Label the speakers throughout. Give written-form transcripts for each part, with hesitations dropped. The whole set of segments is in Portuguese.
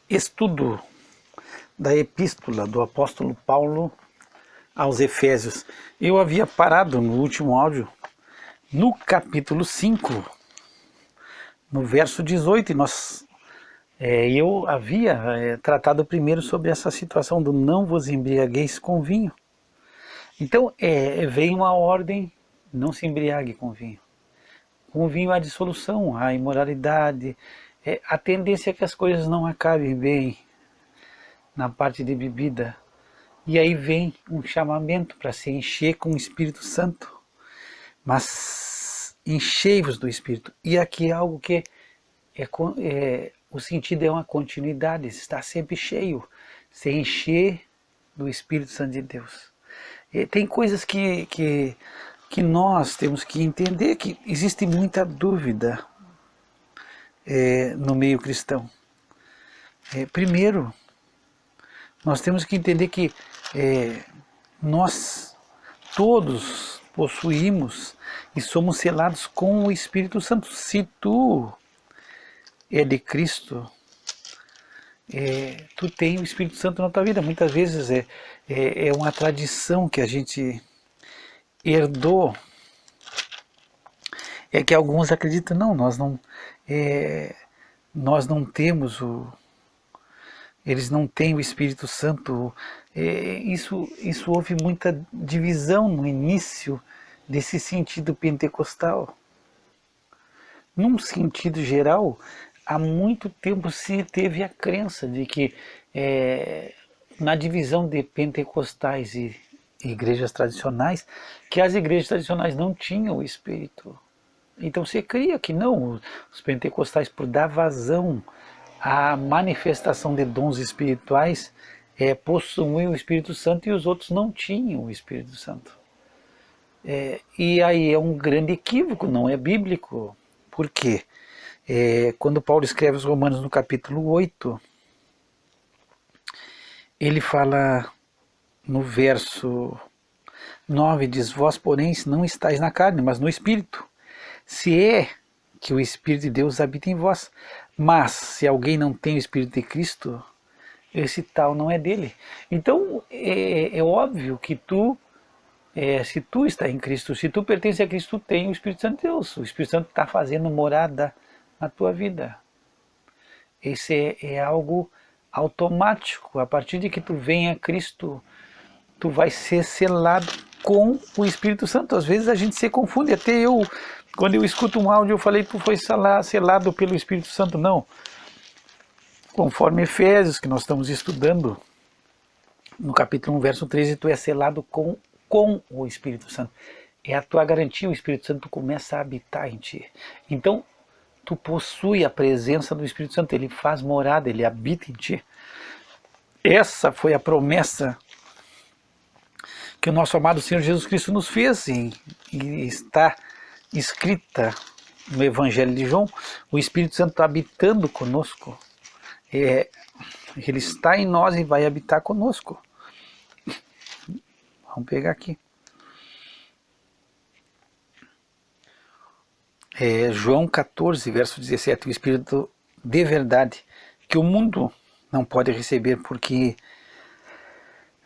Speaker 1: Estudo da epístola do apóstolo Paulo aos Efésios. Eu havia parado no último áudio, no capítulo 5, no verso 18, e eu havia tratado primeiro sobre essa situação do não vos embriagueis com vinho. Então, vem uma ordem, não se embriague com vinho. Com o vinho há dissolução, há imoralidade, a tendência é que as coisas não acabem bem na parte de bebida. E aí vem um chamamento para se encher com o Espírito Santo. Mas enchei-vos do Espírito. E aqui é algo que o sentido é uma continuidade, está sempre cheio. Se encher do Espírito Santo de Deus. Tem coisas que nós temos que entender, que existe muita dúvida no meio cristão. Primeiro, nós temos que entender que nós todos possuímos e somos selados com o Espírito Santo. Se tu é de Cristo, tu tem o Espírito Santo na tua vida. Muitas vezes é uma tradição que a gente herdou, é que alguns acreditam, não, nós não temos eles não têm o Espírito Santo. Isso houve muita divisão no início desse sentido pentecostal. Num sentido geral, há muito tempo se teve a crença de que na divisão de pentecostais e igrejas tradicionais, que as igrejas tradicionais não tinham o Espírito. Então você cria que não, os pentecostais, por dar vazão à manifestação de dons espirituais, possuíam o Espírito Santo e os outros não tinham o Espírito Santo. E aí é um grande equívoco, não é bíblico. Por quê? Quando Paulo escreve aos Romanos no capítulo 8, ele fala no verso 9, diz: vós, porém, não estáis na carne, mas no Espírito. Se é que o Espírito de Deus habita em vós. Mas, se alguém não tem o Espírito de Cristo, esse tal não é dele. Então, é óbvio que se tu está em Cristo, se tu pertence a Cristo, tu tem o Espírito Santo de Deus. O Espírito Santo está fazendo morada na tua vida. Esse é algo automático. A partir de que tu vem a Cristo, tu vai ser selado com o Espírito Santo. Às vezes a gente se confunde, até eu, quando eu escuto um áudio, eu falei, tu foi selado pelo Espírito Santo. Não. Conforme Efésios, que nós estamos estudando, no capítulo 1, verso 13, tu é selado com o Espírito Santo. É a tua garantia, o Espírito Santo começa a habitar em ti. Então, tu possui a presença do Espírito Santo, ele faz morada, ele habita em ti. Essa foi a promessa que o nosso amado Senhor Jesus Cristo nos fez, e está escrita no Evangelho de João, o Espírito Santo habitando conosco. Ele está em nós e vai habitar conosco. Vamos pegar aqui. João 14, verso 17, o Espírito de verdade, que o mundo não pode receber, porque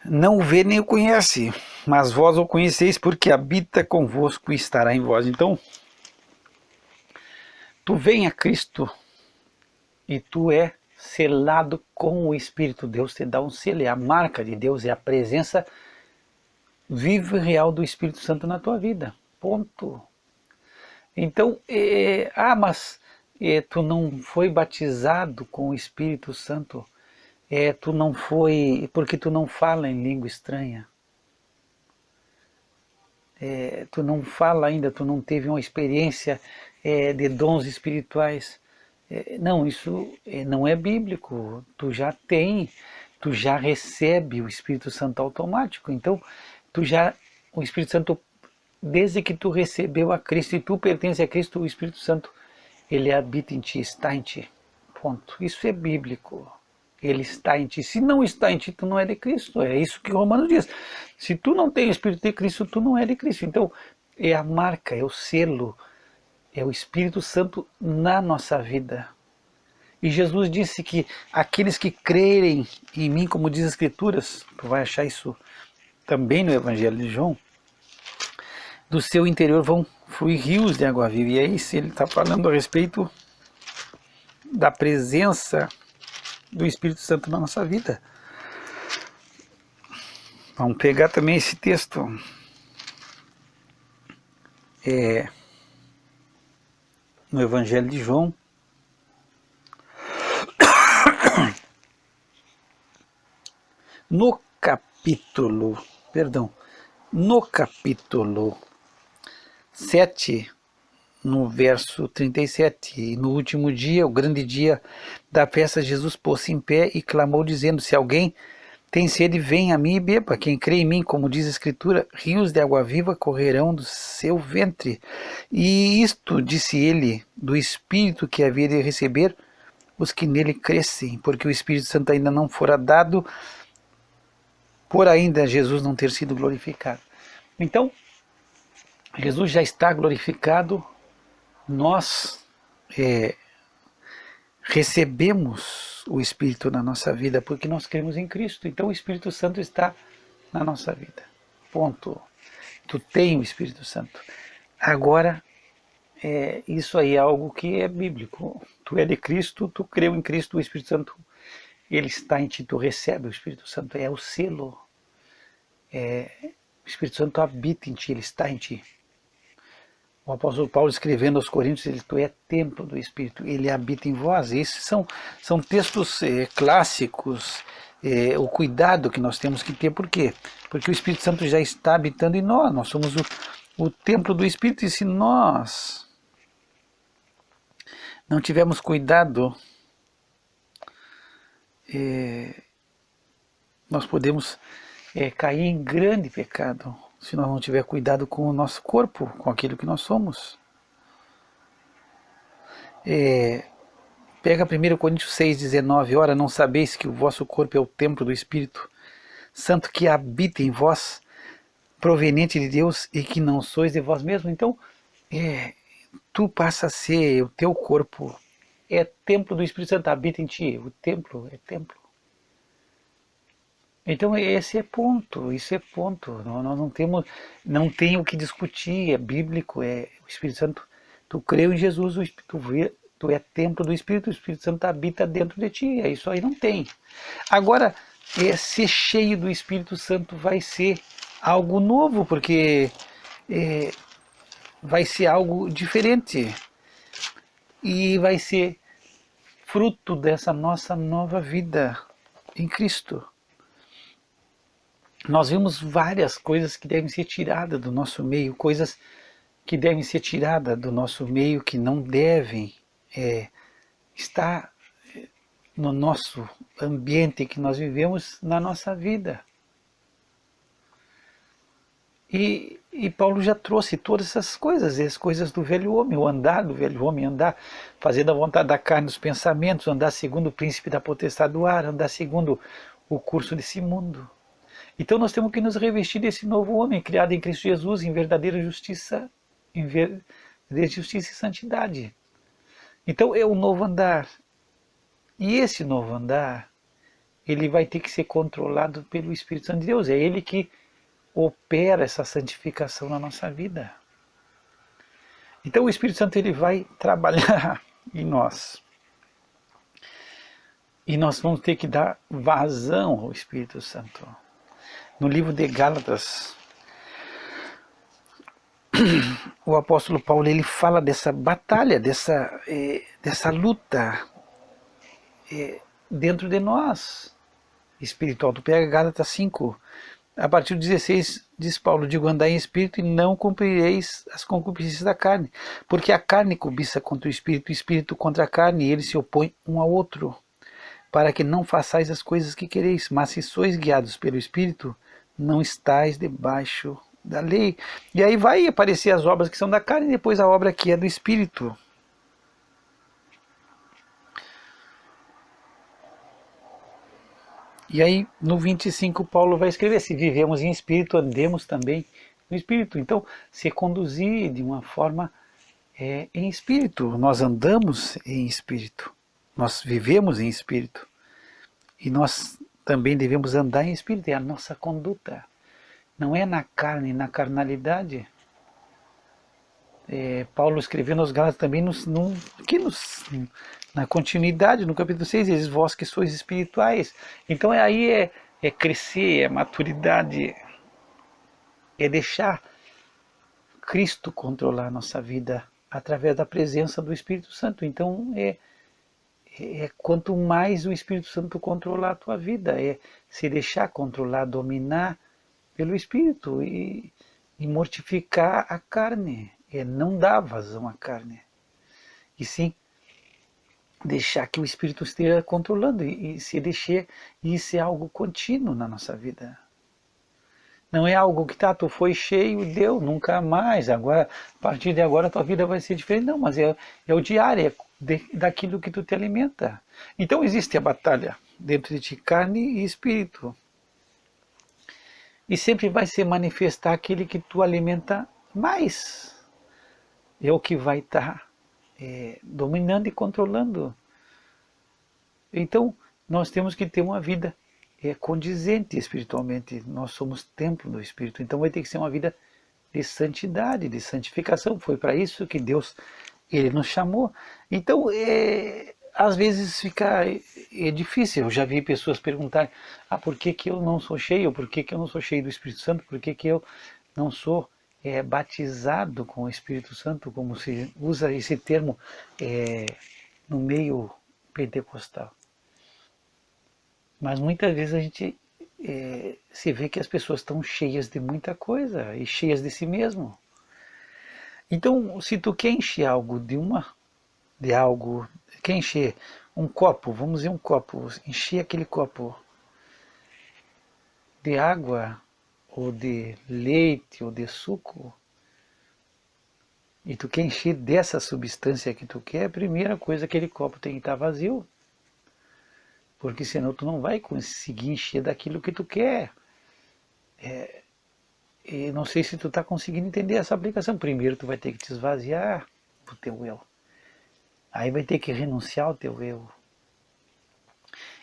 Speaker 1: não o vê nem o conhece, mas vós o conheceis, porque habita convosco e estará em vós. Então, tu vem a Cristo e tu é selado com o Espírito. Deus te dá um selo, é a marca de Deus, é a presença viva e real do Espírito Santo na tua vida. Ponto. Então, mas tu não foi batizado com o Espírito Santo, tu não foi, porque tu não fala em língua estranha. Tu não fala ainda, tu não teve uma experiência de dons espirituais. Não, isso não é bíblico. Tu já recebe o Espírito Santo automático. Então, o Espírito Santo, desde que tu recebeu a Cristo e tu pertence a Cristo, o Espírito Santo, ele habita em ti, está em ti. Ponto. Isso é bíblico. Ele está em ti. Se não está em ti, tu não é de Cristo. É isso que Romanos diz. Se tu não tem o Espírito de Cristo, tu não é de Cristo. Então, é a marca, é o selo, é o Espírito Santo na nossa vida. E Jesus disse que aqueles que crerem em mim, como diz as Escrituras, tu vai achar isso também no Evangelho de João, do seu interior vão fluir rios de água viva. E aí, se ele está falando a respeito da presença do Espírito Santo na nossa vida. Vamos pegar também esse texto. No Evangelho de João. No capítulo 7, no verso 37, e no último dia, o grande dia da festa, Jesus pôs-se em pé e clamou dizendo, se alguém tem sede, venha a mim e beba. Quem crê em mim, como diz a Escritura, rios de água viva correrão do seu ventre. E isto, disse ele, do Espírito que havia de receber os que nele crescem, porque o Espírito Santo ainda não fora dado, por ainda Jesus não ter sido glorificado. Então, Jesus já está glorificado, nós recebemos o Espírito na nossa vida porque nós cremos em Cristo. Então o Espírito Santo está na nossa vida. Ponto. Tu tem o Espírito Santo. Agora, isso aí é algo que é bíblico. Tu é de Cristo, tu creu em Cristo, o Espírito Santo, ele está em ti, tu recebe o Espírito Santo, é o selo. O Espírito Santo habita em ti, ele está em ti. O apóstolo Paulo escrevendo aos Coríntios, ele, tu é templo do Espírito, ele habita em vós. Esses são textos clássicos, o cuidado que nós temos que ter. Por quê? Porque o Espírito Santo já está habitando em nós, nós somos o templo do Espírito, e se nós não tivermos cuidado, nós podemos cair em grande pecado, se nós não tiver cuidado com o nosso corpo, com aquilo que nós somos. Pega 1 Coríntios 6,19, ora, não sabeis que o vosso corpo é o templo do Espírito Santo que habita em vós, proveniente de Deus, e que não sois de vós mesmos. Então, tu passa a ser, o teu corpo é templo do Espírito Santo, habita em ti, o templo é templo. Então esse é ponto, isso é ponto, nós não tem o que discutir, é bíblico, o Espírito Santo, tu creu em Jesus, tu é templo do Espírito, o Espírito Santo habita dentro de ti, isso aí não tem. Agora, ser cheio do Espírito Santo vai ser algo novo, porque vai ser algo diferente, e vai ser fruto dessa nossa nova vida em Cristo. Nós vimos várias coisas que devem ser tiradas do nosso meio, coisas que devem ser tiradas do nosso meio, que não devem estar no nosso ambiente que nós vivemos, na nossa vida. E Paulo já trouxe todas essas coisas, as coisas do velho homem, o andar do velho homem, andar fazendo a vontade da carne, dos pensamentos, andar segundo o príncipe da potestade do ar, andar segundo o curso desse mundo. Então nós temos que nos revestir desse novo homem, criado em Cristo Jesus, em verdadeira justiça, justiça e santidade. Então é o novo andar. E esse novo andar, ele vai ter que ser controlado pelo Espírito Santo de Deus. É ele que opera essa santificação na nossa vida. Então o Espírito Santo, ele vai trabalhar em nós. E nós vamos ter que dar vazão ao Espírito Santo. No livro de Gálatas, o apóstolo Paulo, ele fala dessa batalha, dessa luta dentro de nós, espiritual. Tu pega Gálatas 5, a partir do 16, diz Paulo, digo, andai em espírito e não cumprireis as concupiscências da carne, porque a carne cobiça contra o espírito contra a carne, e eles se opõem um ao outro, para que não façais as coisas que quereis, mas se sois guiados pelo Espírito, não estáis debaixo da lei. E aí vai aparecer as obras que são da carne e depois a obra que é do Espírito. E aí no 25 Paulo vai escrever, se vivemos em Espírito, andemos também no Espírito. Então, se conduzir de uma forma em Espírito, nós andamos em Espírito. Nós vivemos em espírito. E nós também devemos andar em espírito, é a nossa conduta. Não é na carne, na carnalidade. Paulo escreveu nos Gálatas também, na continuidade, no capítulo 6, diz, vós que sois espirituais. Então é crescer, é maturidade, é deixar Cristo controlar a nossa vida através da presença do Espírito Santo. Então quanto mais o Espírito Santo controlar a tua vida, é se deixar controlar, dominar pelo Espírito e mortificar a carne, é não dar vazão à carne, e sim deixar que o Espírito esteja controlando e se deixar, e isso é algo contínuo na nossa vida. Não é algo que tu foi cheio, deu, nunca mais, agora, a partir de agora a tua vida vai ser diferente. Não, mas é o diário, daquilo que tu te alimenta. Então existe a batalha dentro de ti, carne e espírito. E sempre vai se manifestar aquele que tu alimenta mais. É o que vai estar dominando e controlando. Então nós temos que ter uma vida condizente espiritualmente. Nós somos templo do Espírito, então vai ter que ser uma vida de santidade, de santificação. Foi para isso que Deus ele nos chamou. Então às vezes fica difícil. Eu já vi pessoas perguntarem, por que eu não sou cheio? Por que eu não sou cheio do Espírito Santo? Por que eu não sou batizado com o Espírito Santo, como se usa esse termo no meio pentecostal? Mas muitas vezes a gente se vê que as pessoas estão cheias de muita coisa e cheias de si mesmo. Então, se tu quer encher algo quer encher um copo, vamos dizer um copo, encher aquele copo de água, ou de leite, ou de suco, e tu quer encher dessa substância que tu quer, a primeira coisa, aquele copo tem que estar vazio. Porque senão tu não vai conseguir encher daquilo que tu quer. E não sei se tu está conseguindo entender essa aplicação. Primeiro tu vai ter que te esvaziar do teu eu. Aí vai ter que renunciar ao teu eu.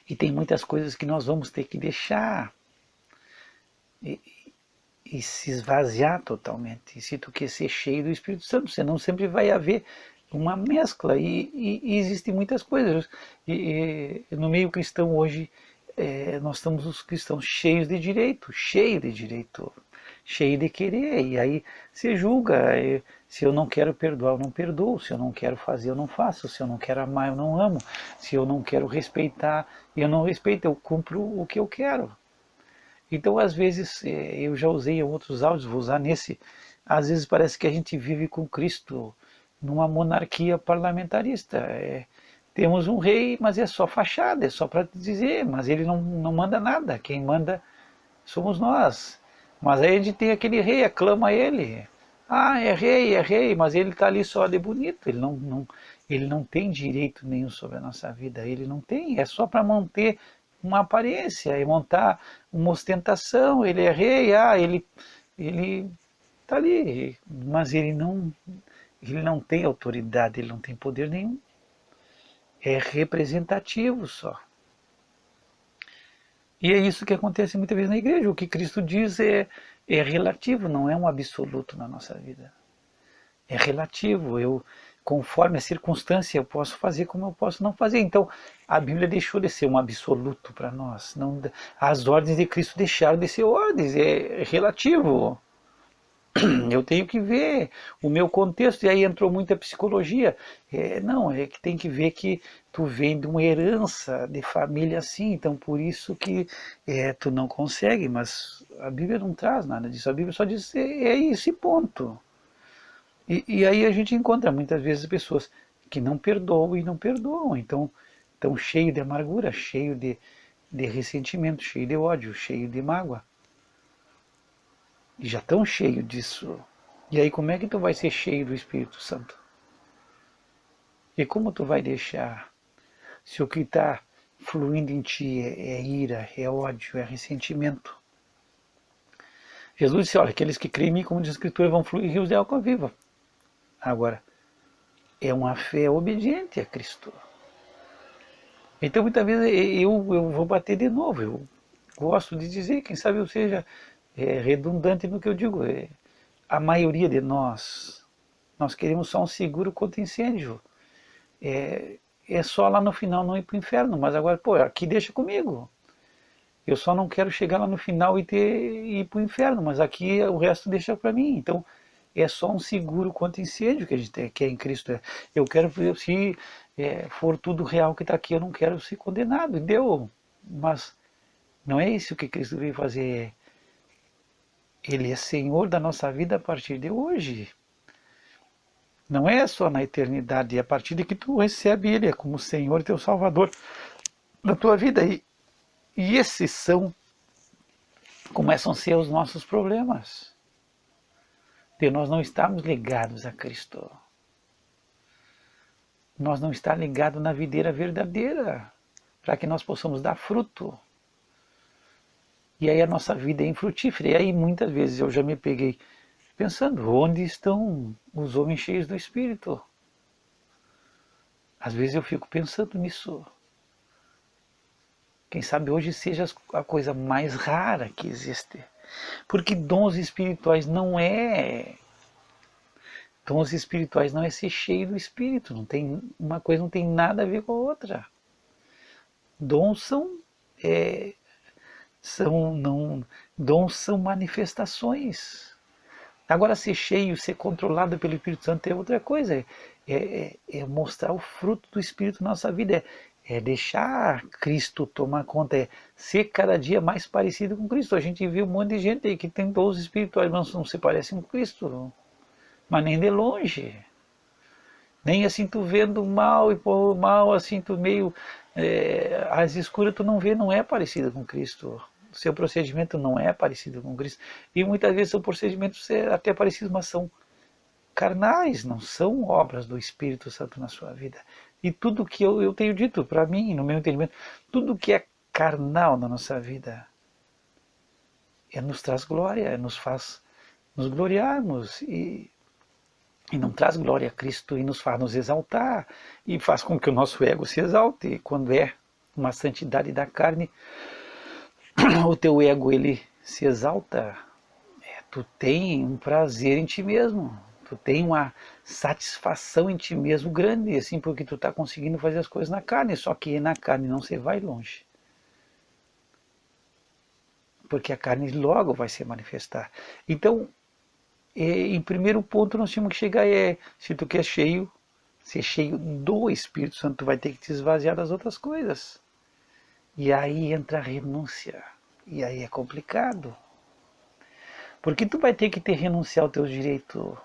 Speaker 1: E tem muitas coisas que nós vamos ter que deixar. E se esvaziar totalmente. E se tu quer ser cheio do Espírito Santo, senão sempre vai haver uma mescla, e existem muitas coisas. No meio cristão hoje, nós estamos os cristãos cheios de direito, cheio de querer, e aí se julga, se eu não quero perdoar, eu não perdoo, se eu não quero fazer, eu não faço, se eu não quero amar, eu não amo, se eu não quero respeitar, eu não respeito, eu cumpro o que eu quero. Então às vezes, eu já usei em outros áudios, vou usar nesse, às vezes parece que a gente vive com Cristo numa monarquia parlamentarista. Temos um rei, mas é só fachada, é só para dizer, mas ele não manda nada, quem manda somos nós. Mas aí a gente tem aquele rei, aclama ele, é rei, mas ele está ali só de bonito, ele não tem direito nenhum sobre a nossa vida, ele não tem, é só para manter uma aparência, e montar uma ostentação, ele é rei, ele está ali, mas ele não tem autoridade, ele não tem poder nenhum. É representativo só. E é isso que acontece muitas vezes na igreja. O que Cristo diz é relativo, não é um absoluto na nossa vida. É relativo. Conforme a circunstância, eu posso fazer como eu posso não fazer. Então, a Bíblia deixou de ser um absoluto para nós. As ordens de Cristo deixaram de ser ordens, é relativo. Eu tenho que ver o meu contexto, e aí entrou muita psicologia. É que tem que ver que tu vem de uma herança de família assim, então por isso que tu não consegue, mas a Bíblia não traz nada disso, a Bíblia só diz esse ponto. E aí a gente encontra muitas vezes pessoas que não perdoam e não perdoam, então estão cheio de amargura, cheio de ressentimento, cheio de ódio, cheio de mágoa. E já estão cheios disso. E aí como é que tu vai ser cheio do Espírito Santo? E como tu vai deixar? Se o que está fluindo em ti é ira, é ódio, é ressentimento. Jesus disse, olha, aqueles que creem em mim, como diz a Escritura, vão fluir rios de água viva. Agora, é uma fé obediente a Cristo. Então muitas vezes eu vou bater de novo, eu gosto de dizer, quem sabe eu seja redundante no que eu digo, a maioria de nós queremos só um seguro contra incêndio, é só lá no final não ir para o inferno, mas agora, pô, aqui deixa comigo, eu só não quero chegar lá no final e ir para o inferno, mas aqui o resto deixa para mim, então é só um seguro contra incêndio que a gente tem, que é em Cristo. Eu quero, se for tudo real que está aqui, eu não quero ser condenado, deu, mas não é isso que Cristo veio fazer. Ele é Senhor da nossa vida a partir de hoje. Não é só na eternidade, é a partir de que tu recebe Ele, é como Senhor e teu Salvador na tua vida. E esses começam a ser os nossos problemas. De nós não estarmos ligados a Cristo. Nós não estar ligados na videira verdadeira, para que nós possamos dar fruto. E aí a nossa vida é infrutífera. E aí muitas vezes eu já me peguei pensando, onde estão os homens cheios do Espírito? Às vezes eu fico pensando nisso. Quem sabe hoje seja a coisa mais rara que existe. Porque dons espirituais não é... Dons espirituais não é ser cheio do Espírito. Não tem, uma coisa não tem nada a ver com a outra. Dons dons são manifestações. Agora, ser cheio, ser controlado pelo Espírito Santo é outra coisa. É mostrar o fruto do Espírito na nossa vida. É deixar Cristo tomar conta. É ser cada dia mais parecido com Cristo. A gente vê um monte de gente aí que tem dons espirituais, mas não se parecem com Cristo. Mas nem de longe. Nem assim tu vendo mal e por mal, assim tu meio... às escuras tu não vê, não é parecido com Cristo. O seu procedimento não é parecido com Cristo. E muitas vezes são procedimentos até parecidos, mas são carnais, não são obras do Espírito Santo na sua vida. E tudo que eu tenho dito para mim, no meu entendimento, tudo que é carnal na nossa vida, nos traz glória, nos faz nos gloriarmos e não traz glória a Cristo e nos faz nos exaltar e faz com que o nosso ego se exalte. Quando é uma santidade da carne, o teu ego ele se exalta, tu tem um prazer em ti mesmo, tu tem uma satisfação em ti mesmo grande, assim, porque tu está conseguindo fazer as coisas na carne, só que na carne não se vai longe. Porque a carne logo vai se manifestar. Então, em primeiro ponto nós temos que chegar se tu quer ser cheio do Espírito Santo, tu vai ter que te esvaziar das outras coisas. E aí entra a renúncia. E aí é complicado. Porque tu vai ter que renunciar ao teu direito.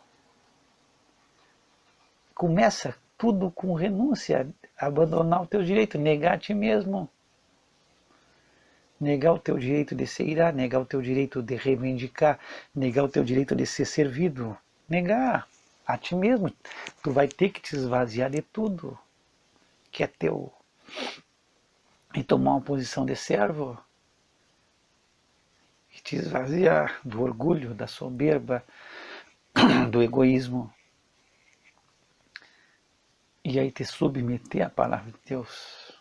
Speaker 1: Começa tudo com renúncia, abandonar o teu direito, negar a ti mesmo. Negar o teu direito de se irar, negar o teu direito de reivindicar, negar o teu direito de ser servido. Negar a ti mesmo. Tu vai ter que te esvaziar de tudo que é teu. E tomar uma posição de servo. E te esvaziar do orgulho, da soberba, do egoísmo. E aí te submeter à palavra de Deus.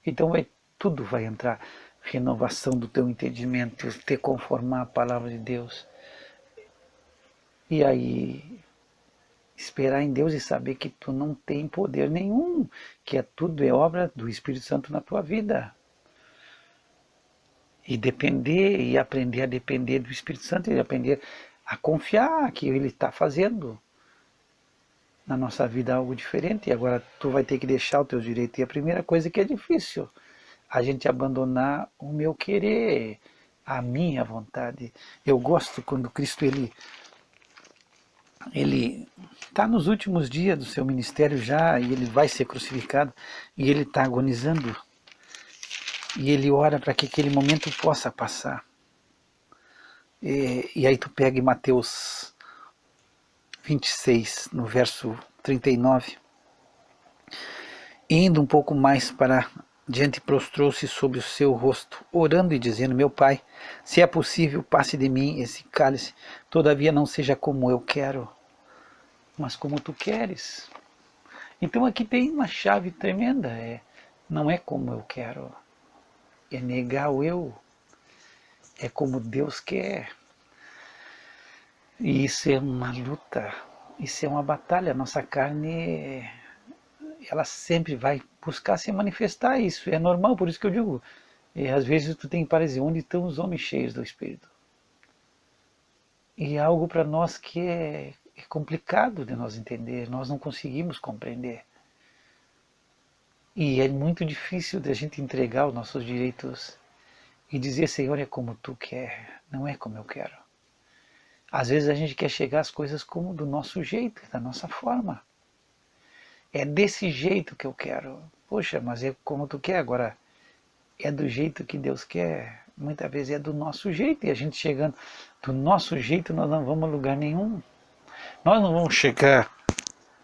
Speaker 1: Então tudo vai entrar. Renovação do teu entendimento, te conformar à palavra de Deus. E aí esperar em Deus e saber que tu não tem poder nenhum, que tudo é obra do Espírito Santo na tua vida. E depender, e aprender a depender do Espírito Santo, e aprender a confiar que Ele está fazendo na nossa vida algo diferente. E agora tu vai ter que deixar o teu direito. E a primeira coisa que é difícil, a gente abandonar o meu querer, a minha vontade. Eu gosto quando Cristo ele está nos últimos dias do seu ministério já, e ele vai ser crucificado, e ele está agonizando, e ele ora para que aquele momento possa passar. E aí tu pega em Mateus 26, no verso 39, indo um pouco mais para diante, prostrou-se sobre o seu rosto, orando e dizendo: meu Pai, se é possível, passe de mim esse cálice, todavia não seja como eu quero, mas como tu queres. Então aqui tem uma chave tremenda, não é como eu quero, é negar o eu, é como Deus quer. E isso é uma luta, isso é uma batalha. Nossa carne, ela sempre vai buscar se manifestar, isso é normal, por isso que eu digo, às vezes tu tem que parecer, onde estão os homens cheios do Espírito? E é algo para nós que é complicado de nós entender, nós não conseguimos compreender. E é muito difícil de a gente entregar os nossos direitos e dizer, Senhor, é como tu quer, não é como eu quero. Às vezes a gente quer chegar às coisas como do nosso jeito, da nossa forma. É desse jeito que eu quero. Poxa, mas é como tu quer agora. É do jeito que Deus quer. Muitas vezes é do nosso jeito. E a gente chegando do nosso jeito, nós não vamos a lugar nenhum. Nós não vamos chegar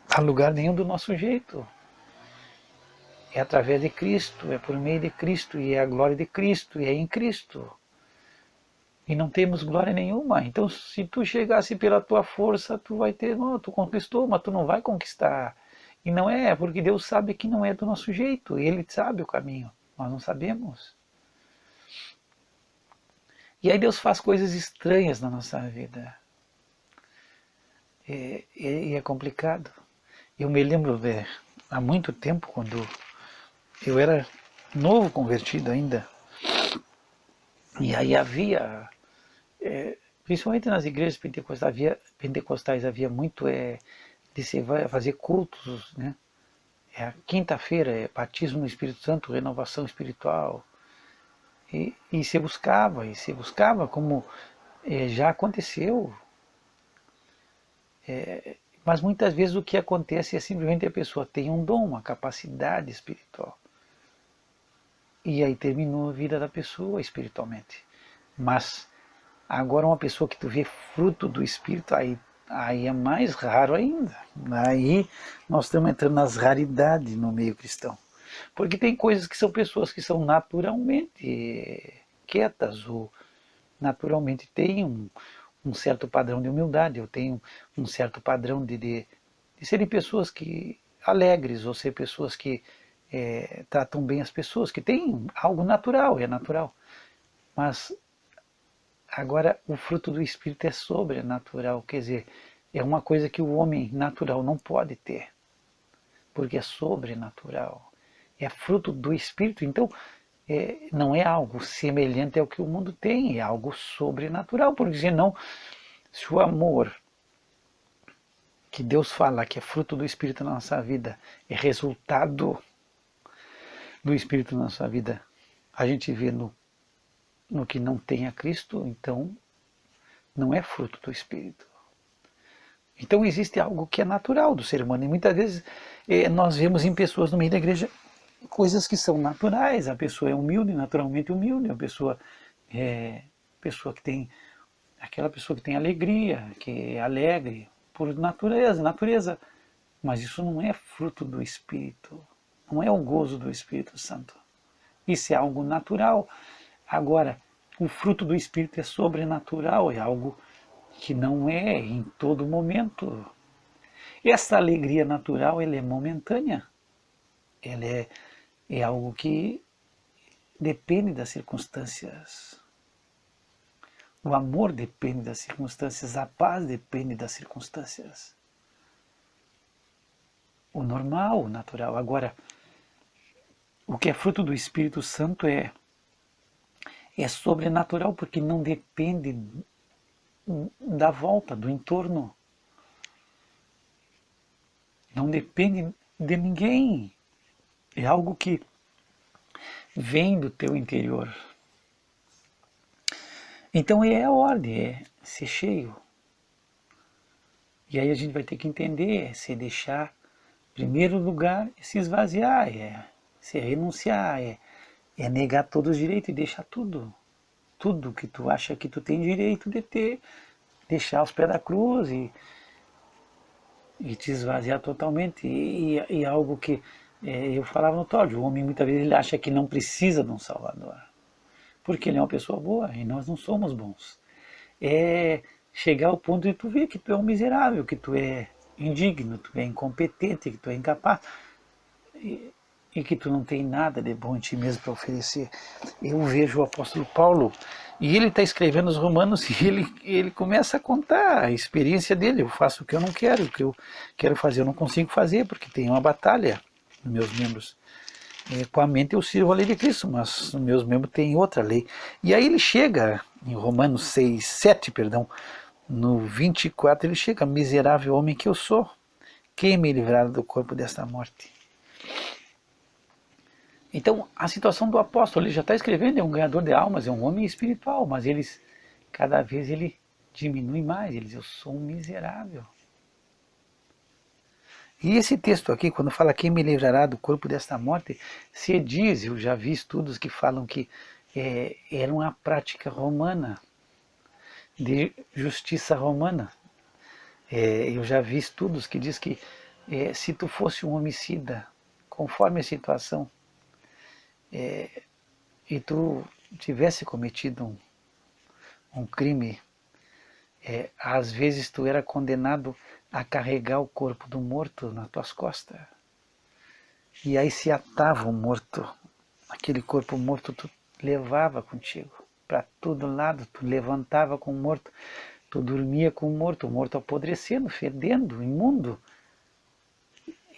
Speaker 1: a lugar nenhum do nosso jeito. É através de Cristo, é por meio de Cristo, e é a glória de Cristo, e é em Cristo. E não temos glória nenhuma. Então, se tu chegasse pela tua força, tu vai ter, não, tu conquistou, mas tu não vai conquistar. E não é, porque Deus sabe que não é do nosso jeito, Ele sabe o caminho, nós não sabemos. E aí Deus faz coisas estranhas na nossa vida. E é complicado. Eu me lembro há muito tempo, quando eu era novo convertido ainda, e aí havia, principalmente nas igrejas pentecostais havia muito de se fazer cultos, né? A quinta-feira é batismo no Espírito Santo, renovação espiritual, e se buscava, como já aconteceu. Mas muitas vezes o que acontece é simplesmente a pessoa tem um dom, uma capacidade espiritual. E aí terminou a vida da pessoa espiritualmente. Mas agora uma pessoa que tu vê fruto do Espírito, aí é mais raro ainda. Aí nós estamos entrando nas raridades no meio cristão. Porque tem coisas que são pessoas que são naturalmente quietas, ou naturalmente têm um certo padrão de humildade, eu tenho um certo padrão de serem pessoas que alegres, ou ser pessoas que tratam bem as pessoas, que têm algo natural, é natural. Mas agora o fruto do Espírito é sobrenatural, quer dizer, é uma coisa que o homem natural não pode ter, porque é sobrenatural, é fruto do Espírito. Então não é algo semelhante ao que o mundo tem, é algo sobrenatural, porque senão, se o amor que Deus fala que é fruto do Espírito na nossa vida é resultado do Espírito na nossa vida, a gente vê no que não tem a Cristo, então não é fruto do Espírito. Então existe algo que é natural do ser humano, e muitas vezes nós vemos em pessoas no meio da igreja coisas que são naturais. A pessoa é humilde, naturalmente humilde, pessoa que tem, aquela pessoa que tem alegria, que é alegre por natureza, mas isso não é fruto do Espírito, não é o gozo do Espírito Santo. Isso é algo natural. Agora, o fruto do Espírito é sobrenatural, é algo que não é em todo momento. Essa alegria natural, ela é momentânea, ela é algo que depende das circunstâncias. O amor depende das circunstâncias, a paz depende das circunstâncias. O normal, o natural. Agora, o que é fruto do Espírito Santo é sobrenatural, porque não depende da volta, do entorno. Não depende de ninguém. É algo que vem do teu interior. Então é a ordem, é ser cheio. E aí a gente vai ter que entender, se deixar, em primeiro lugar, se esvaziar, se renunciar, é negar todos os direitos e deixar tudo. Tudo que tu acha que tu tem direito de ter, deixar aos pés da cruz e te esvaziar totalmente. E algo que eu falava no Todd, o homem muitas vezes ele acha que não precisa de um Salvador, porque ele é uma pessoa boa e nós não somos bons. É chegar ao ponto de tu ver que tu é um miserável, que tu é indigno, tu é incompetente, que tu é incapaz. e que tu não tem nada de bom em ti mesmo para oferecer. Eu vejo o apóstolo Paulo, e ele está escrevendo os Romanos, e ele começa a contar a experiência dele. Eu faço o que eu não quero, o que eu quero fazer eu não consigo fazer, porque tem uma batalha nos meus membros. Com a mente eu sirvo a lei de Cristo, mas os meus membros têm outra lei. E aí ele chega, em Romanos 6, 7, perdão, no 24, ele chega: miserável homem que eu sou, quem me livrará do corpo desta morte? Então, a situação do apóstolo, ele já está escrevendo, é um ganhador de almas, é um homem espiritual, mas cada vez ele diminui mais, ele diz: eu sou um miserável. E esse texto aqui, quando fala quem me livrará do corpo desta morte, se diz, eu já vi estudos que falam que era uma prática romana, de justiça romana. Eu já vi estudos que diz que se tu fosse um homicida, conforme a situação, e tu tivesse cometido um crime, às vezes tu era condenado a carregar o corpo do morto nas tuas costas. E aí se atava o morto, aquele corpo morto tu levava contigo para todo lado, tu levantava com o morto, tu dormia com o morto apodrecendo, fedendo, imundo.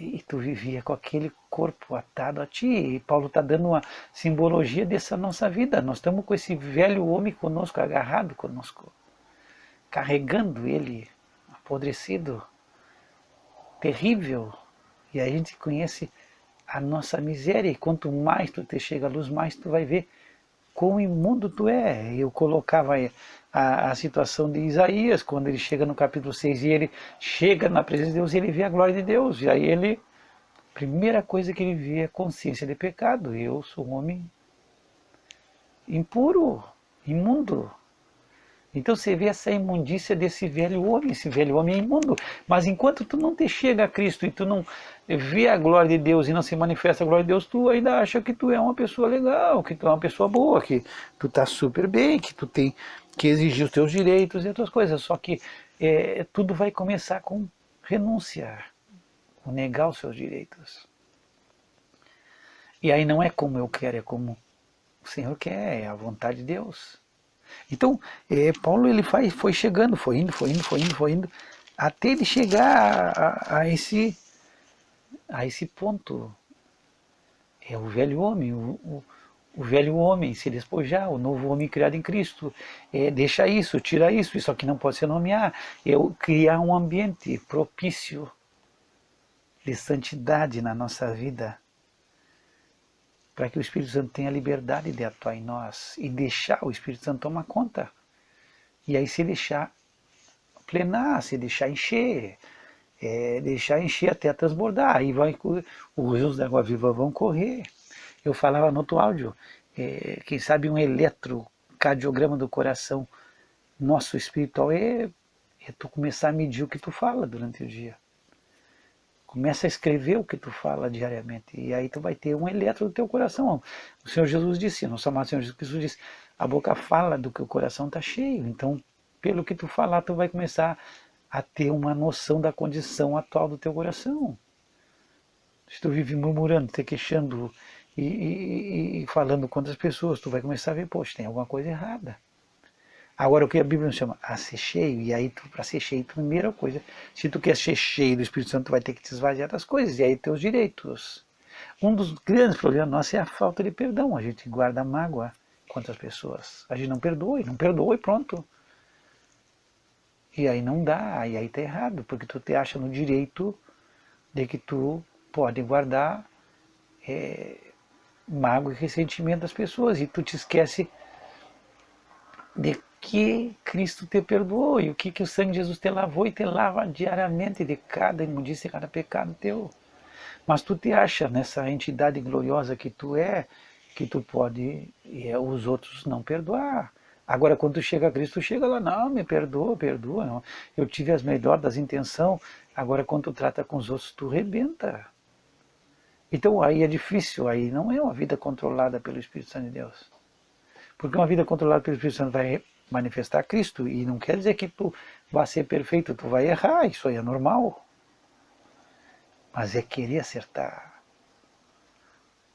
Speaker 1: E tu vivia com aquele corpo atado a ti. E Paulo está dando uma simbologia dessa nossa vida. Nós estamos com esse velho homem conosco, agarrado conosco, carregando ele, apodrecido, terrível. E aí a gente conhece a nossa miséria. E quanto mais tu te chega à luz, mais tu vai ver quão imundo tu é. Eu colocava a situação de Isaías, quando ele chega no capítulo 6 e ele chega na presença de Deus, ele vê a glória de Deus. E aí ele, primeira coisa que ele vê é consciência de pecado. Eu sou um homem impuro, imundo. Então você vê essa imundícia desse velho homem, esse velho homem é imundo. Mas enquanto tu não te chega a Cristo e tu não vê a glória de Deus e não se manifesta a glória de Deus, tu ainda acha que tu é uma pessoa legal, que tu é uma pessoa boa, que tu tá super bem, que tu tem que exigir os teus direitos e outras coisas. Só que tudo vai começar com renúncia, com negar os seus direitos. E aí não é como eu quero, é como o Senhor quer, é a vontade de Deus. Então, Paulo ele foi chegando, foi indo, até ele chegar a esse ponto. É o velho homem, o velho homem se despojar, o novo homem criado em Cristo. Deixa isso, tira isso aqui não pode se nomear. Criar um ambiente propício de santidade na nossa vida, para que o Espírito Santo tenha liberdade de atuar em nós e deixar o Espírito Santo tomar conta. E aí se deixar plenar, se deixar encher até transbordar, aí os rios da água viva vão correr. Eu falava no outro áudio, quem sabe um eletrocardiograma do coração nosso espiritual é tu começar a medir o que tu fala durante o dia. Começa a escrever o que tu fala diariamente. E aí tu vai ter um eletro do teu coração. O Senhor Jesus disse, nosso amado Senhor Jesus Cristo disse, a boca fala do que o coração está cheio. Então, pelo que tu falar, tu vai começar a ter uma noção da condição atual do teu coração. Se tu vive murmurando, te queixando e falando contra as pessoas, tu vai começar a ver, poxa, tem alguma coisa errada. Agora, o que a Bíblia nos chama? A ser cheio. E aí, para ser cheio, primeira coisa, se tu quer ser cheio do Espírito Santo, tu vai ter que te esvaziar das coisas. E aí, teus direitos. Um dos grandes problemas nossos é a falta de perdão. A gente guarda mágoa contra as pessoas. A gente não perdoa e pronto. E aí não dá, e aí tá errado, porque tu te acha no direito de que tu pode guardar mágoa e ressentimento das pessoas. E tu te esquece de que Cristo te perdoou e o que o sangue de Jesus te lavou e te lava diariamente de cada imundícia, cada pecado teu. Mas tu te acha nessa entidade gloriosa que tu é, que tu pode os outros não perdoar. Agora, quando tu chega a Cristo, tu chega lá, não, me perdoa, não. Eu tive as melhores das intenções, agora quando tu trata com os outros, tu rebenta. Então aí é difícil, aí não é uma vida controlada pelo Espírito Santo de Deus. Porque uma vida controlada pelo Espírito Santo vai manifestar Cristo, e não quer dizer que tu vai ser perfeito, tu vai errar, isso aí é normal. Mas é querer acertar.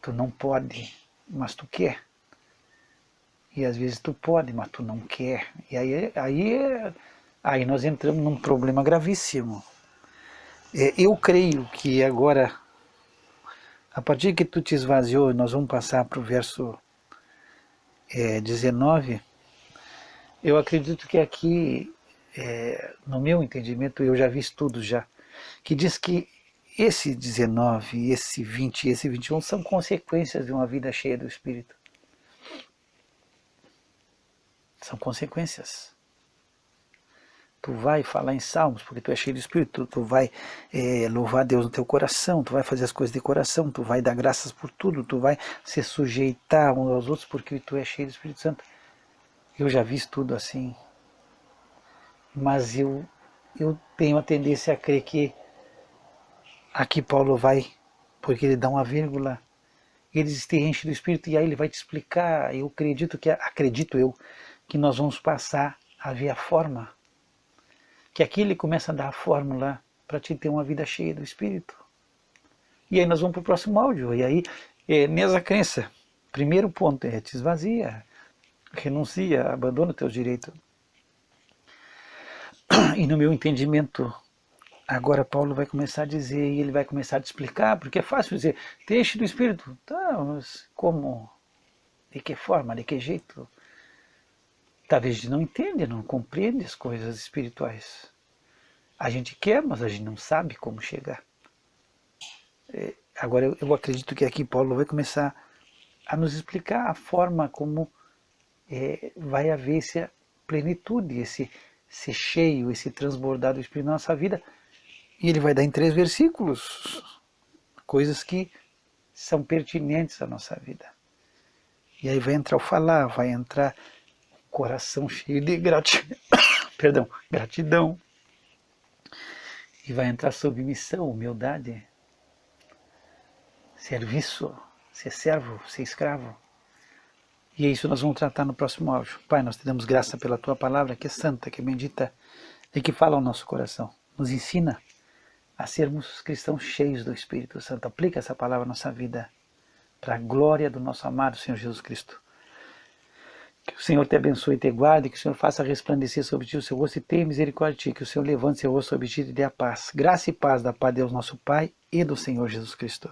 Speaker 1: tu não pode, mas tu quer. E às vezes tu pode, mas tu não quer. E aí nós entramos num problema gravíssimo. Eu creio que agora, a partir que tu te esvaziou, nós vamos passar para o verso 19, eu acredito que aqui, no meu entendimento, eu já vi estudos já, que diz que esse 19, esse 20 e esse 21 são consequências de uma vida cheia do Espírito. São consequências. Tu vai falar em salmos, porque tu é cheio do Espírito, tu vai louvar Deus no teu coração, tu vai fazer as coisas de coração, tu vai dar graças por tudo, tu vai se sujeitar uns aos outros porque tu é cheio do Espírito Santo. Eu já vi tudo assim, mas eu tenho a tendência a crer que aqui Paulo vai, porque ele dá uma vírgula, eles te enchem do Espírito e aí ele vai te explicar. Eu acredito eu, que nós vamos passar a ver a forma, que aqui ele começa a dar a fórmula para te ter uma vida cheia do Espírito. E aí nós vamos para o próximo áudio, e aí nessa crença, primeiro ponto é te esvazia, renuncia, abandona os teus direitos. E no meu entendimento, agora Paulo vai começar a dizer, e ele vai começar a te explicar, porque é fácil dizer, te enche do Espírito. Tá, mas como? De que forma? De que jeito? Talvez a gente não entende, não compreende as coisas espirituais. A gente quer, mas a gente não sabe como chegar. Agora eu acredito que aqui Paulo vai começar a nos explicar a forma como vai haver essa plenitude, esse cheio, esse transbordar do Espírito na nossa vida. E ele vai dar em 3 versículos coisas que são pertinentes à nossa vida. E aí vai entrar o falar, vai entrar o coração cheio de gratidão. E vai entrar submissão, humildade, serviço, ser servo, ser escravo. E é isso que nós vamos tratar no próximo áudio. Pai, nós te damos graça pela tua palavra, que é santa, que é bendita e que fala ao nosso coração. Nos ensina a sermos cristãos cheios do Espírito Santo. Aplica essa palavra na nossa vida, para a glória do nosso amado Senhor Jesus Cristo. Que o Senhor te abençoe e te guarde, que o Senhor faça resplandecer sobre ti o seu rosto e tenha misericórdia de ti, que o Senhor levante seu rosto sobre ti e te dê a paz. Graça e paz da paz de Deus nosso Pai e do Senhor Jesus Cristo.